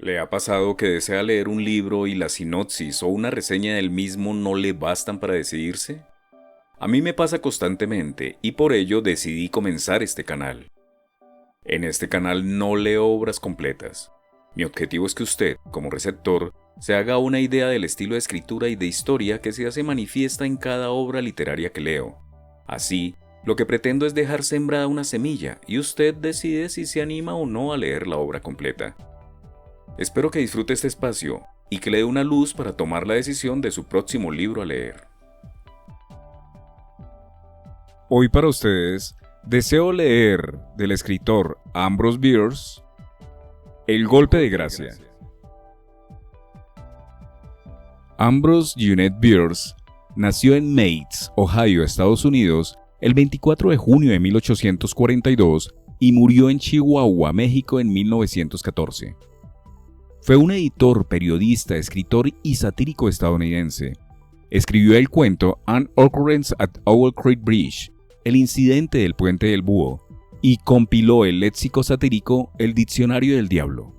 ¿Le ha pasado que desea leer un libro y la sinopsis o una reseña del mismo no le bastan para decidirse? A mí me pasa constantemente y por ello decidí comenzar este canal. En este canal no leo obras completas. Mi objetivo es que usted, como receptor, se haga una idea del estilo de escritura y de historia que se hace manifiesta en cada obra literaria que leo. Así, lo que pretendo es dejar sembrada una semilla y usted decide si se anima o no a leer la obra completa. Espero que disfrute este espacio y que le dé una luz para tomar la decisión de su próximo libro a leer. Hoy para ustedes, deseo leer del escritor Ambrose Bierce El golpe de gracia. Ambrose Junet Bierce nació en Maids, Ohio, Estados Unidos, el 24 de junio de 1842 y murió en Chihuahua, México, en 1914. Fue un editor, periodista, escritor y satírico estadounidense. Escribió el cuento An Occurrence at Owl Creek Bridge, el incidente del puente del búho, y compiló el léxico satírico El Diccionario del Diablo.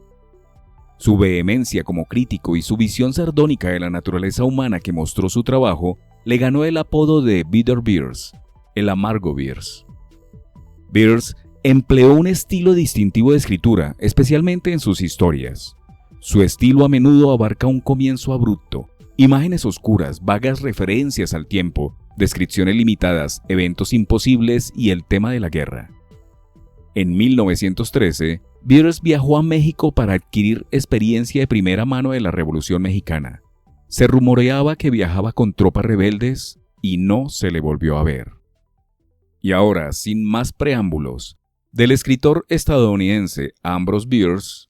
Su vehemencia como crítico y su visión sardónica de la naturaleza humana que mostró su trabajo le ganó el apodo de Bitter Bierce, el amargo Bierce. Bierce empleó un estilo distintivo de escritura, especialmente en sus historias. Su estilo a menudo abarca un comienzo abrupto, imágenes oscuras, vagas referencias al tiempo, descripciones limitadas, eventos imposibles y el tema de la guerra. En 1913, Bierce viajó a México para adquirir experiencia de primera mano de la Revolución Mexicana. Se rumoreaba que viajaba con tropas rebeldes y no se le volvió a ver. Y ahora, sin más preámbulos, del escritor estadounidense Ambrose Bierce,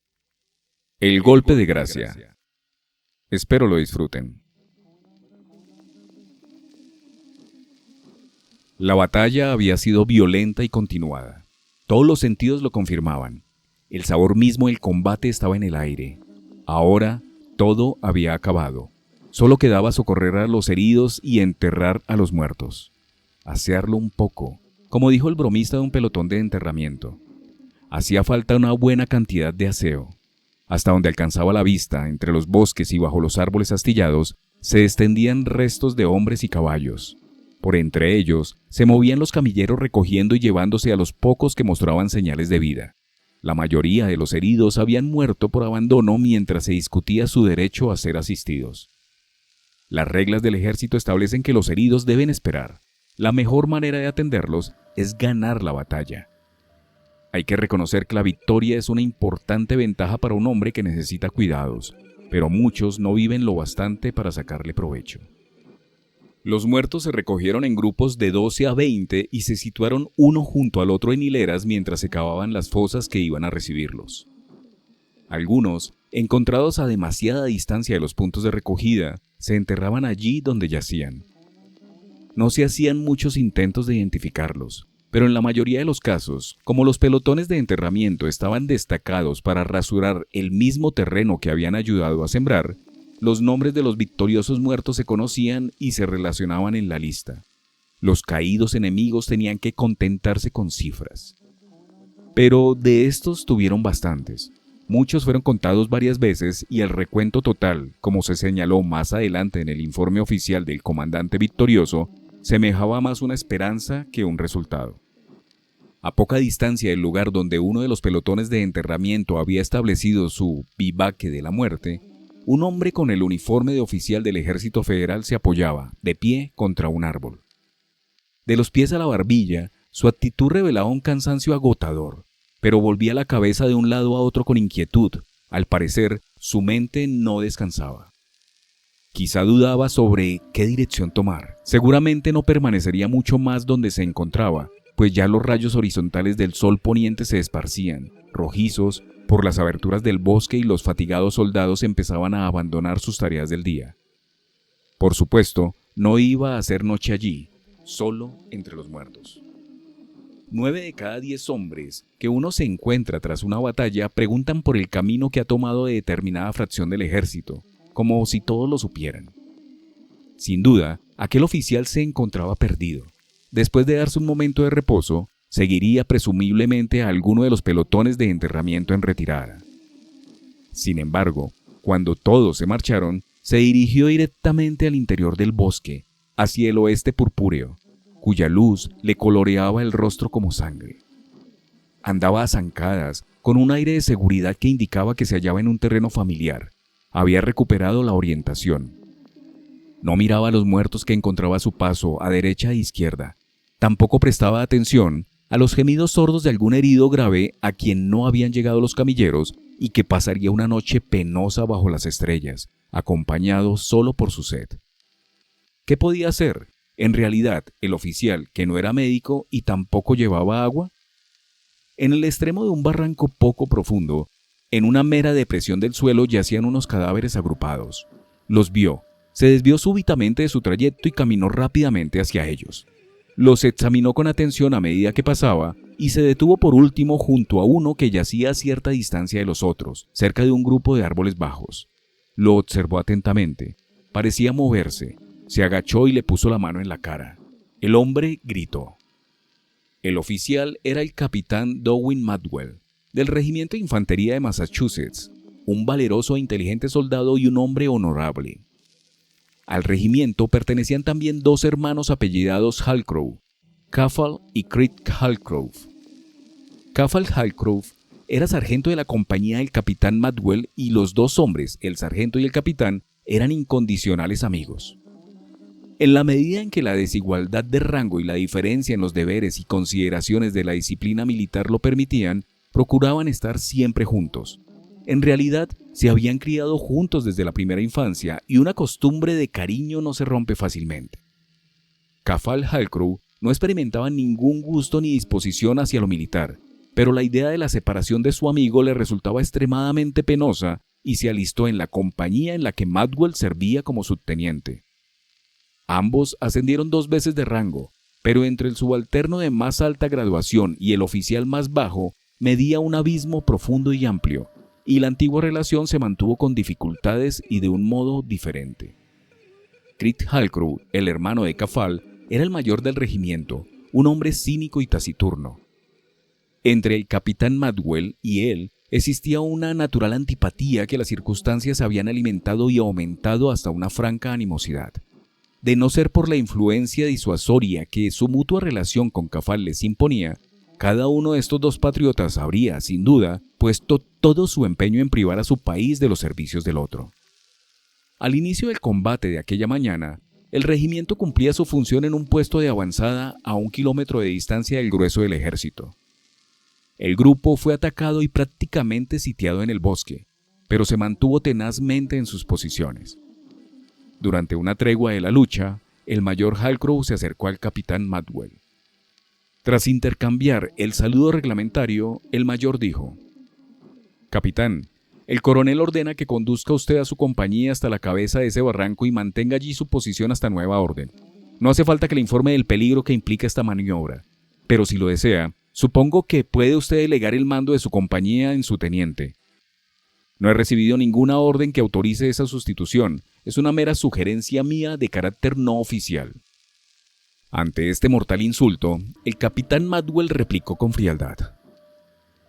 El golpe de gracia. Espero lo disfruten. La batalla había sido violenta y continuada. Todos los sentidos lo confirmaban. El sabor mismo del combate estaba en el aire. Ahora, todo había acabado. Solo quedaba socorrer a los heridos y enterrar a los muertos. Asearlo un poco, como dijo el bromista de un pelotón de enterramiento. Hacía falta una buena cantidad de aseo. Hasta donde alcanzaba la vista, entre los bosques y bajo los árboles astillados, se extendían restos de hombres y caballos. Por entre ellos, se movían los camilleros recogiendo y llevándose a los pocos que mostraban señales de vida. La mayoría de los heridos habían muerto por abandono mientras se discutía su derecho a ser asistidos. Las reglas del ejército establecen que los heridos deben esperar. La mejor manera de atenderlos es ganar la batalla. Hay que reconocer que la victoria es una importante ventaja para un hombre que necesita cuidados, pero muchos no viven lo bastante para sacarle provecho. Los muertos se recogieron en grupos de 12 a 20 y se situaron uno junto al otro en hileras mientras se cavaban las fosas que iban a recibirlos. Algunos, encontrados a demasiada distancia de los puntos de recogida, se enterraban allí donde yacían. No se hacían muchos intentos de identificarlos, pero en la mayoría de los casos, como los pelotones de enterramiento estaban destacados para rasurar el mismo terreno que habían ayudado a sembrar, los nombres de los victoriosos muertos se conocían y se relacionaban en la lista. Los caídos enemigos tenían que contentarse con cifras. Pero de estos tuvieron bastantes. Muchos fueron contados varias veces y el recuento total, como se señaló más adelante en el informe oficial del comandante victorioso, semejaba más una esperanza que un resultado. A poca distancia del lugar donde uno de los pelotones de enterramiento había establecido su vivaque de la muerte, un hombre con el uniforme de oficial del Ejército Federal se apoyaba, de pie, contra un árbol. De los pies a la barbilla, su actitud revelaba un cansancio agotador, pero volvía la cabeza de un lado a otro con inquietud. Al parecer, su mente no descansaba. Quizá dudaba sobre qué dirección tomar. Seguramente no permanecería mucho más donde se encontraba, pues ya los rayos horizontales del sol poniente se esparcían, rojizos, por las aberturas del bosque y los fatigados soldados empezaban a abandonar sus tareas del día. Por supuesto, no iba a hacer noche allí, solo entre los muertos. 9 de cada 10 hombres que uno se encuentra tras una batalla preguntan por el camino que ha tomado de determinada fracción del ejército, como si todos lo supieran. Sin duda, aquel oficial se encontraba perdido. Después de darse un momento de reposo, seguiría presumiblemente a alguno de los pelotones de enterramiento en retirada. Sin embargo, cuando todos se marcharon, se dirigió directamente al interior del bosque, hacia el oeste purpúreo, cuya luz le coloreaba el rostro como sangre. Andaba a zancadas, con un aire de seguridad que indicaba que se hallaba en un terreno familiar. Había recuperado la orientación. No miraba a los muertos que encontraba a su paso, a derecha e izquierda. Tampoco prestaba atención a los gemidos sordos de algún herido grave a quien no habían llegado los camilleros y que pasaría una noche penosa bajo las estrellas, acompañado solo por su sed. ¿Qué podía hacer? En realidad, el oficial, que no era médico y tampoco llevaba agua. En el extremo de un barranco poco profundo, en una mera depresión del suelo, yacían unos cadáveres agrupados. Los vio, se desvió súbitamente de su trayecto y caminó rápidamente hacia ellos. Los examinó con atención a medida que pasaba y se detuvo por último junto a uno que yacía a cierta distancia de los otros, cerca de un grupo de árboles bajos. Lo observó atentamente. Parecía moverse. Se agachó y le puso la mano en la cara. El hombre gritó. El oficial era el capitán Dowin Madwell, del Regimiento de Infantería de Massachusetts, un valeroso e inteligente soldado y un hombre honorable. Al regimiento pertenecían también dos hermanos apellidados Halcrow, Caffal y Crick Halcrow. Caffal Halcrow era sargento de la compañía del capitán Madwell y los dos hombres, el sargento y el capitán, eran incondicionales amigos. En la medida en que la desigualdad de rango y la diferencia en los deberes y consideraciones de la disciplina militar lo permitían, procuraban estar siempre juntos. En realidad, se habían criado juntos desde la primera infancia y una costumbre de cariño no se rompe fácilmente. Caffal Halcrow no experimentaba ningún gusto ni disposición hacia lo militar, pero la idea de la separación de su amigo le resultaba extremadamente penosa y se alistó en la compañía en la que Madwell servía como subteniente. Ambos ascendieron 2 veces de rango, pero entre el subalterno de más alta graduación y el oficial más bajo medía un abismo profundo y amplio, y la antigua relación se mantuvo con dificultades y de un modo diferente. Crick Halcrow, el hermano de Caffal, era el mayor del regimiento, un hombre cínico y taciturno. Entre el capitán Madwell y él existía una natural antipatía que las circunstancias habían alimentado y aumentado hasta una franca animosidad. De no ser por la influencia disuasoria que su mutua relación con Caffal les imponía, cada uno de estos dos patriotas habría, sin duda, puesto todo su empeño en privar a su país de los servicios del otro. Al inicio del combate de aquella mañana, el regimiento cumplía su función en un puesto de avanzada a 1 kilómetro de distancia del grueso del ejército. El grupo fue atacado y prácticamente sitiado en el bosque, pero se mantuvo tenazmente en sus posiciones. Durante una tregua de la lucha, el mayor Halcrow se acercó al capitán Madwell. Tras intercambiar el saludo reglamentario, el mayor dijo: «Capitán, el coronel ordena que conduzca usted a su compañía hasta la cabeza de ese barranco y mantenga allí su posición hasta nueva orden. No hace falta que le informe del peligro que implica esta maniobra, pero si lo desea, supongo que puede usted delegar el mando de su compañía en su teniente. No he recibido ninguna orden que autorice esa sustitución. Es una mera sugerencia mía de carácter no oficial». Ante este mortal insulto, el capitán Madwell replicó con frialdad: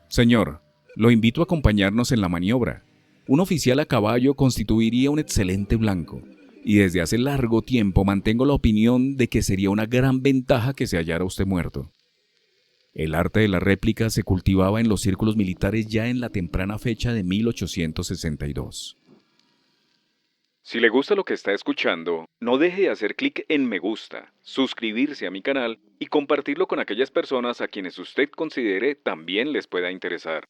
«Señor, lo invito a acompañarnos en la maniobra. Un oficial a caballo constituiría un excelente blanco, y desde hace largo tiempo mantengo la opinión de que sería una gran ventaja que se hallara usted muerto». El arte de la réplica se cultivaba en los círculos militares ya en la temprana fecha de 1862. Si le gusta lo que está escuchando, no deje de hacer clic en me gusta, suscribirse a mi canal y compartirlo con aquellas personas a quienes usted considere también les pueda interesar.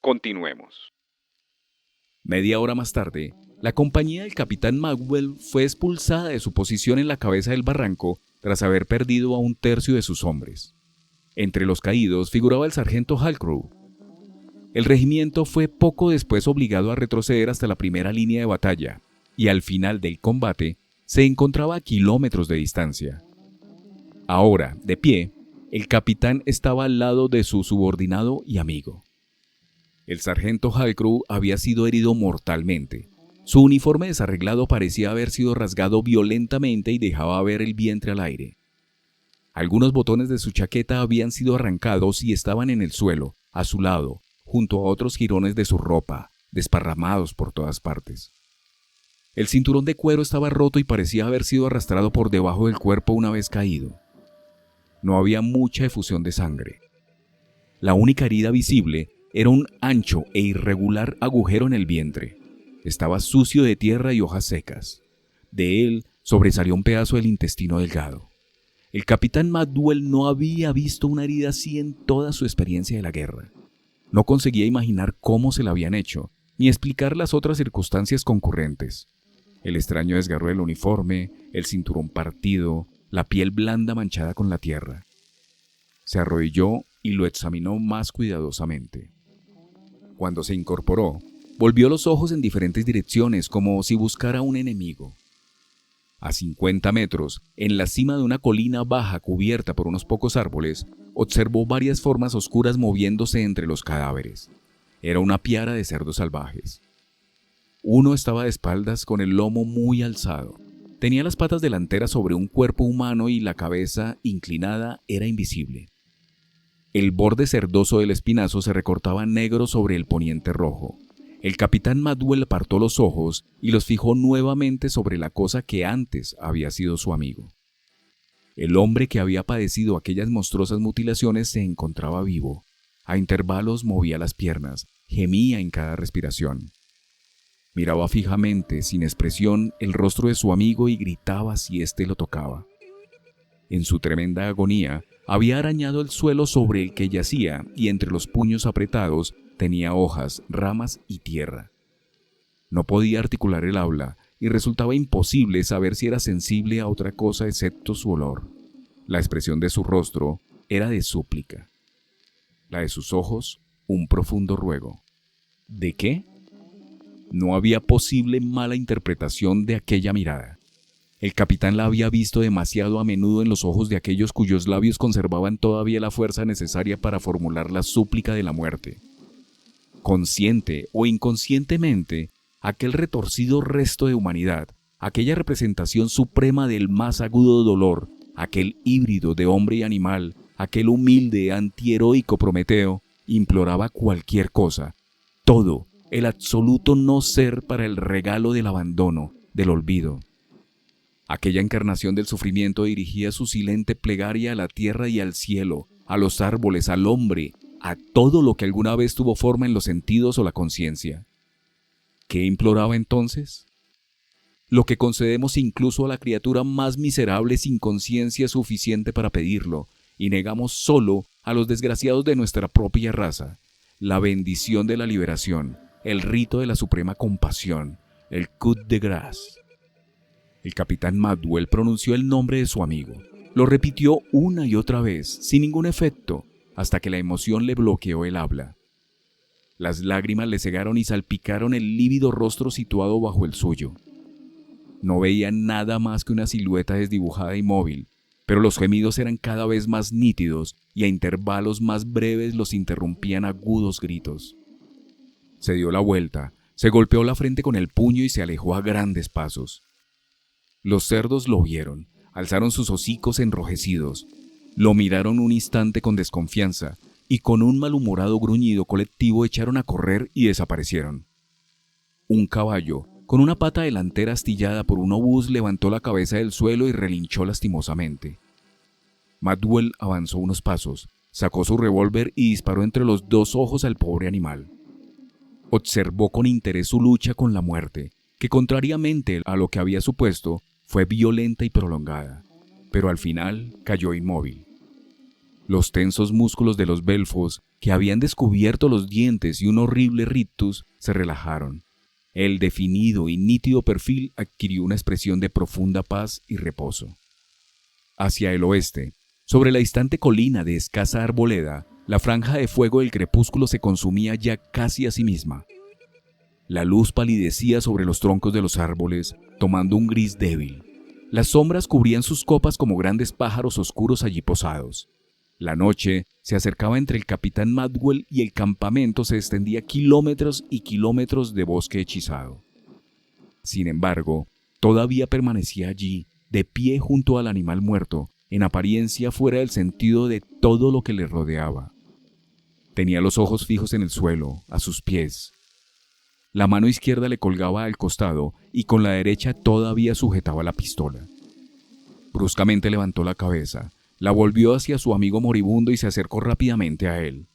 Continuemos. Media hora más tarde, la compañía del capitán Madwell fue expulsada de su posición en la cabeza del barranco tras haber perdido a 1/3 de sus hombres. Entre los caídos figuraba el sargento Halcrow. El regimiento fue poco después obligado a retroceder hasta la primera línea de batalla, y al final del combate se encontraba a kilómetros de distancia. Ahora, de pie, el capitán estaba al lado de su subordinado y amigo. El sargento Halcrow había sido herido mortalmente. Su uniforme desarreglado parecía haber sido rasgado violentamente y dejaba ver el vientre al aire. Algunos botones de su chaqueta habían sido arrancados y estaban en el suelo, a su lado, junto a otros jirones de su ropa, desparramados por todas partes. El cinturón de cuero estaba roto y parecía haber sido arrastrado por debajo del cuerpo una vez caído. No había mucha efusión de sangre. La única herida visible era un ancho e irregular agujero en el vientre. Estaba sucio de tierra y hojas secas. De él sobresalió un pedazo del intestino delgado. El capitán McDowell no había visto una herida así en toda su experiencia de la guerra. No conseguía imaginar cómo se la habían hecho, ni explicar las otras circunstancias concurrentes. El extraño desgarro del uniforme, el cinturón partido, la piel blanda manchada con la tierra. Se arrodilló y lo examinó más cuidadosamente. Cuando se incorporó, volvió los ojos en diferentes direcciones como si buscara un enemigo. A 50 metros, en la cima de una colina baja cubierta por unos pocos árboles, observó varias formas oscuras moviéndose entre los cadáveres. Era una piara de cerdos salvajes. Uno estaba de espaldas con el lomo muy alzado. Tenía las patas delanteras sobre un cuerpo humano y la cabeza, inclinada, era invisible. El borde cerdoso del espinazo se recortaba negro sobre el poniente rojo. El capitán McDowell apartó los ojos y los fijó nuevamente sobre la cosa que antes había sido su amigo. El hombre que había padecido aquellas monstruosas mutilaciones se encontraba vivo. A intervalos movía las piernas, gemía en cada respiración. Miraba fijamente, sin expresión, el rostro de su amigo y gritaba si éste lo tocaba. En su tremenda agonía, había arañado el suelo sobre el que yacía y entre los puños apretados tenía hojas, ramas y tierra. No podía articular el habla y resultaba imposible saber si era sensible a otra cosa excepto su olor. La expresión de su rostro era de súplica. La de sus ojos, un profundo ruego. ¿De qué? No había posible mala interpretación de aquella mirada. El capitán la había visto demasiado a menudo en los ojos de aquellos cuyos labios conservaban todavía la fuerza necesaria para formular la súplica de la muerte. Consciente o inconscientemente, aquel retorcido resto de humanidad, aquella representación suprema del más agudo dolor, aquel híbrido de hombre y animal, aquel humilde antiheroico Prometeo, imploraba cualquier cosa, todo, el absoluto no ser para el regalo del abandono, del olvido. Aquella encarnación del sufrimiento dirigía su silente plegaria a la tierra y al cielo, a los árboles, al hombre, a todo lo que alguna vez tuvo forma en los sentidos o la conciencia. ¿Qué imploraba entonces? Lo que concedemos incluso a la criatura más miserable sin conciencia suficiente para pedirlo, y negamos solo a los desgraciados de nuestra propia raza, la bendición de la liberación, el rito de la suprema compasión, el coup de grâce. El capitán McDowell pronunció el nombre de su amigo. Lo repitió una y otra vez, sin ningún efecto, hasta que la emoción le bloqueó el habla. Las lágrimas le cegaron y salpicaron el lívido rostro situado bajo el suyo. No veía nada más que una silueta desdibujada y móvil, pero los gemidos eran cada vez más nítidos y a intervalos más breves los interrumpían agudos gritos. Se dio la vuelta, se golpeó la frente con el puño y se alejó a grandes pasos. Los cerdos lo vieron, alzaron sus hocicos enrojecidos, lo miraron un instante con desconfianza y con un malhumorado gruñido colectivo echaron a correr y desaparecieron. Un caballo, con una pata delantera astillada por un obús, levantó la cabeza del suelo y relinchó lastimosamente. McDowell avanzó unos pasos, sacó su revólver y disparó entre los dos ojos al pobre animal. Observó con interés su lucha con la muerte, que contrariamente a lo que había supuesto, fue violenta y prolongada, pero al final cayó inmóvil. Los tensos músculos de los belfos, que habían descubierto los dientes y un horrible rictus, se relajaron. El definido y nítido perfil adquirió una expresión de profunda paz y reposo. Hacia el oeste, sobre la distante colina de escasa arboleda, la franja de fuego del crepúsculo se consumía ya casi a sí misma. La luz palidecía sobre los troncos de los árboles, tomando un gris débil. Las sombras cubrían sus copas como grandes pájaros oscuros allí posados. La noche se acercaba entre el capitán McDowell y el campamento se extendía kilómetros y kilómetros de bosque hechizado. Sin embargo, todavía permanecía allí, de pie junto al animal muerto, en apariencia fuera del sentido de todo lo que le rodeaba. Tenía los ojos fijos en el suelo, a sus pies. La mano izquierda le colgaba al costado y con la derecha todavía sujetaba la pistola. Bruscamente levantó la cabeza, la volvió hacia su amigo moribundo y se acercó rápidamente a él.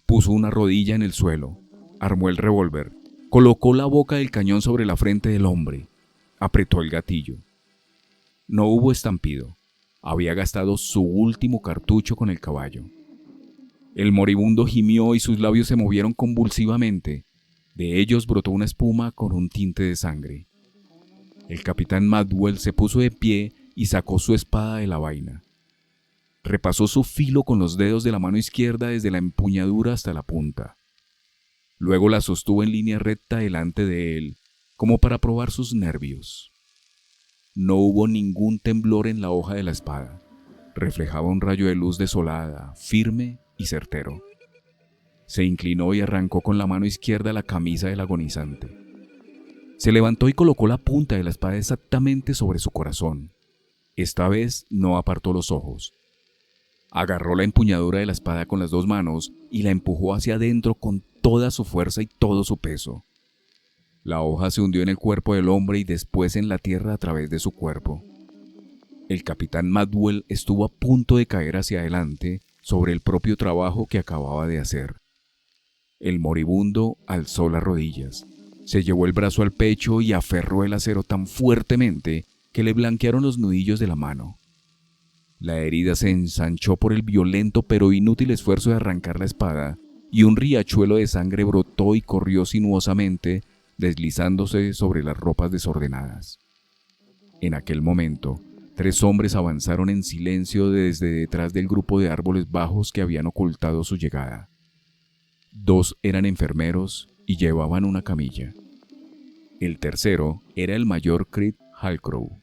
Puso una rodilla en el suelo, armó el revólver, colocó la boca del cañón sobre la frente del hombre, apretó el gatillo. No hubo estampido. Había gastado su último cartucho con el caballo. El moribundo gimió y sus labios se movieron convulsivamente. De ellos brotó una espuma con un tinte de sangre. El capitán Madwell se puso de pie y sacó su espada de la vaina. Repasó su filo con los dedos de la mano izquierda desde la empuñadura hasta la punta. Luego la sostuvo en línea recta delante de él, como para probar sus nervios. No hubo ningún temblor en la hoja de la espada. Reflejaba un rayo de luz desolada, firme y certero. Se inclinó y arrancó con la mano izquierda la camisa del agonizante. Se levantó y colocó la punta de la espada exactamente sobre su corazón. Esta vez no apartó los ojos. Agarró la empuñadura de la espada con las dos manos y la empujó hacia adentro con toda su fuerza y todo su peso. La hoja se hundió en el cuerpo del hombre y después en la tierra a través de su cuerpo. El capitán Madwell estuvo a punto de caer hacia adelante sobre el propio trabajo que acababa de hacer. El moribundo alzó las rodillas, se llevó el brazo al pecho y aferró el acero tan fuertemente que le blanquearon los nudillos de la mano. La herida se ensanchó por el violento pero inútil esfuerzo de arrancar la espada, y un riachuelo de sangre brotó y corrió sinuosamente, deslizándose sobre las ropas desordenadas. En aquel momento, 3 hombres avanzaron en silencio desde detrás del grupo de árboles bajos que habían ocultado su llegada. 2 eran enfermeros y llevaban una camilla. El tercero era el mayor Creed Halcrow.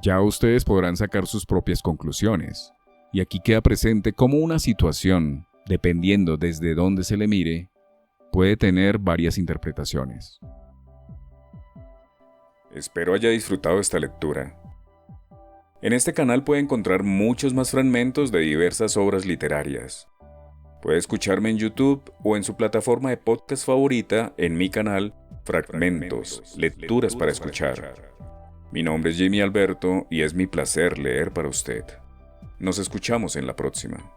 Ya ustedes podrán sacar sus propias conclusiones, y aquí queda presente cómo una situación, dependiendo desde dónde se le mire, puede tener varias interpretaciones. Espero haya disfrutado esta lectura. En este canal puede encontrar muchos más fragmentos de diversas obras literarias. Puede escucharme en YouTube o en su plataforma de podcast favorita en mi canal Fragmentos, Lecturas para Escuchar. Mi nombre es Jimmy Alberto y es mi placer leer para usted. Nos escuchamos en la próxima.